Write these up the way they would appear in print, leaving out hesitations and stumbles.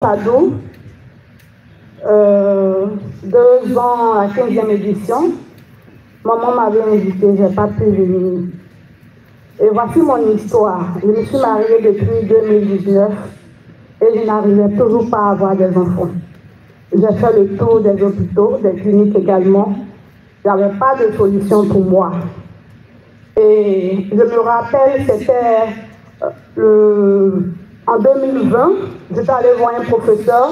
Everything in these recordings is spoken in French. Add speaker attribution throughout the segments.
Speaker 1: Cadeau, 2 ans à la 15e édition. Maman m'avait invité, je n'ai pas pu venir. Et voici mon histoire. Je me suis mariée depuis 2019 et je n'arrivais toujours pas à avoir des enfants. J'ai fait le tour des hôpitaux, des cliniques également. Il n'y avait pas de solution pour moi. Et je me rappelle, c'était en 2020, j'étais allée voir un professeur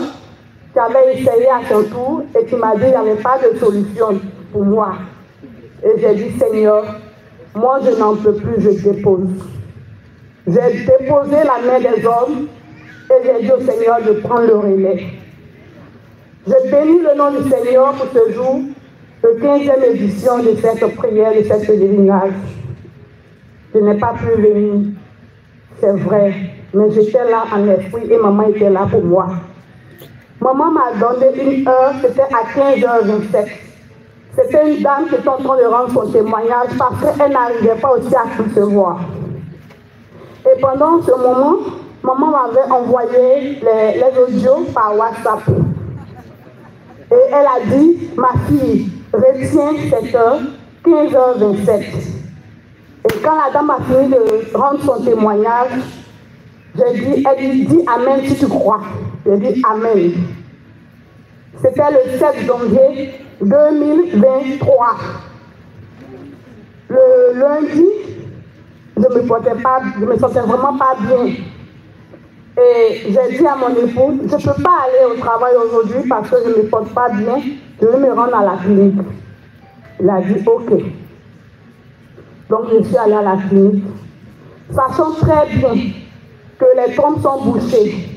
Speaker 1: qui avait essayé à son tour et qui m'a dit qu'il n'y avait pas de solution pour moi. Et j'ai dit, Seigneur, moi je n'en peux plus, je dépose. J'ai déposé la main des hommes et j'ai dit au Seigneur de prendre le relais. Je bénis le nom du Seigneur pour ce jour, le 15e édition de cette prière, de cette pèlerinage. Je n'ai pas pu venir, c'est vrai, mais j'étais là en esprit et maman était là pour moi. Maman m'a donné une heure, c'était à 15h27. C'était une dame qui était en train de rendre son témoignage parce qu'elle n'arrivait pas aussi à recevoir. Et pendant ce moment, maman m'avait envoyé les audios par WhatsApp. Et elle a dit, ma fille, retiens cette heure, 15h27. Et quand la dame a fini de rendre son témoignage, elle lui dit Amen si tu crois. J'ai dit Amen. C'était le 7 janvier 2023. Le lundi, je ne me sentais vraiment pas bien. Et j'ai dit à mon époux, je ne peux pas aller au travail aujourd'hui parce que je ne me porte pas bien, je vais me rendre à la clinique. Il a dit ok. Donc je suis allée à la clinique, sachant très bien que les trompes sont bouchées,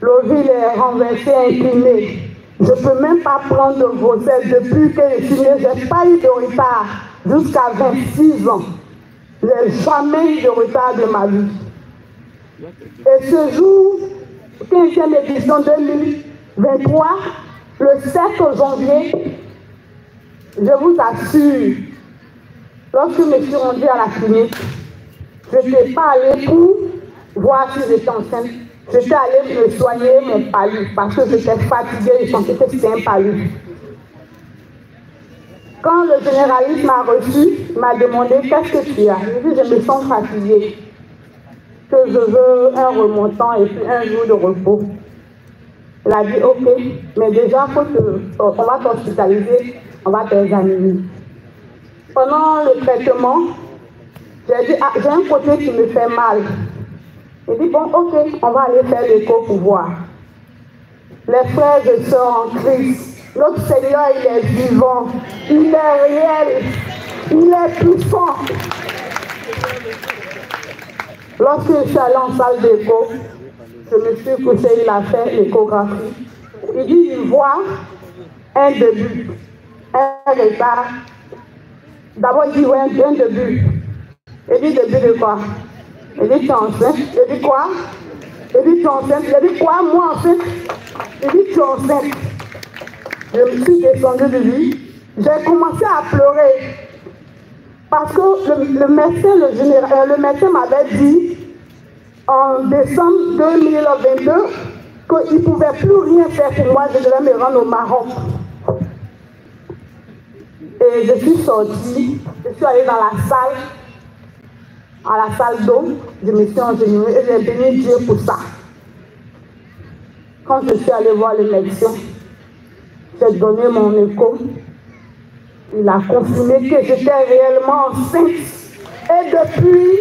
Speaker 1: l'ovule est renversé, incliné. Je ne peux même pas prendre de grossesse depuis que je suis née. Je n'ai pas eu de retard jusqu'à 26 ans. Je n'ai jamais eu de retard de ma vie. Et ce jour, 15e édition 2023, le 7 janvier, je vous assure, lorsque je me suis rendue à la clinique, je n'étais pas allée pour voir si j'étais enceinte. J'étais allée me soigner mon palud parce que j'étais fatiguée, je sentais que c'était un palud. Quand le généraliste m'a reçu, il m'a demandé qu'est-ce que tu as. J'ai dit je me sens fatiguée, que je veux un remontant et puis un jour de repos. Il a dit ok, mais déjà on va t'hospitaliser, on va t'examiner. Pendant le traitement, j'ai dit, j'ai un côté qui me fait mal. Il dit, bon, ok, on va aller faire l'écho pour voir. Les frères et sœurs en Christ, notre Seigneur, il est vivant, il est réel, il est puissant. Lorsque je suis allée en salle d'écho, je me suis couchée, il a fait l'échographie. Il dit, il voit un début, un retard. D'abord, il dit, ouais, un début. Il dit, début de quoi? Il dit, tu es enceinte. Il dit, quoi? Il dit, tu es enceinte. Il dit, quoi? Moi, enceinte? Il dit, tu es enceinte. Je me suis descendue de lui. J'ai commencé à pleurer. Parce que le médecin m'avait dit, en décembre 2022, qu'il ne pouvait plus rien faire pour moi. Je devais me rendre au Maroc. Et je suis sortie, je suis allée dans la salle d'eau, je me suis engenouillée et j'ai béni Dieu pour ça. Quand je suis allée voir le médecin, j'ai donné mon écho, il a confirmé que j'étais réellement enceinte. Et depuis,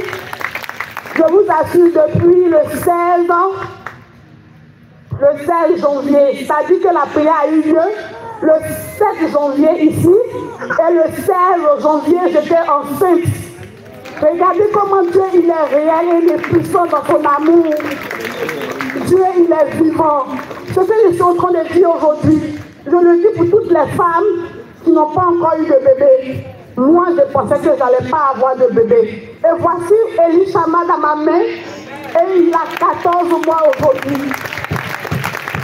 Speaker 1: je vous assure, depuis le 16 janvier, c'est-à-dire que la prière a eu lieu le 7 janvier ici, et le 16 janvier, j'étais enceinte. Regardez comment Dieu, il est réel et il est puissant dans son amour. Dieu, il est vivant. Ce que je suis en train de dire aujourd'hui, je le dis pour toutes les femmes qui n'ont pas encore eu de bébé. Moi, je pensais que je n'allais pas avoir de bébé. Et voici Elishama dans ma main, et il a 14 mois aujourd'hui.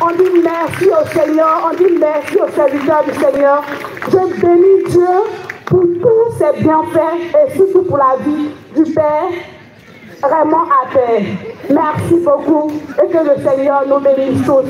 Speaker 1: On dit merci au Seigneur, on dit merci au serviteur du Seigneur. Je bénis Dieu pour tous ses bienfaits et surtout pour la vie du Père vraiment à terre. Merci beaucoup et que le Seigneur nous bénisse tous.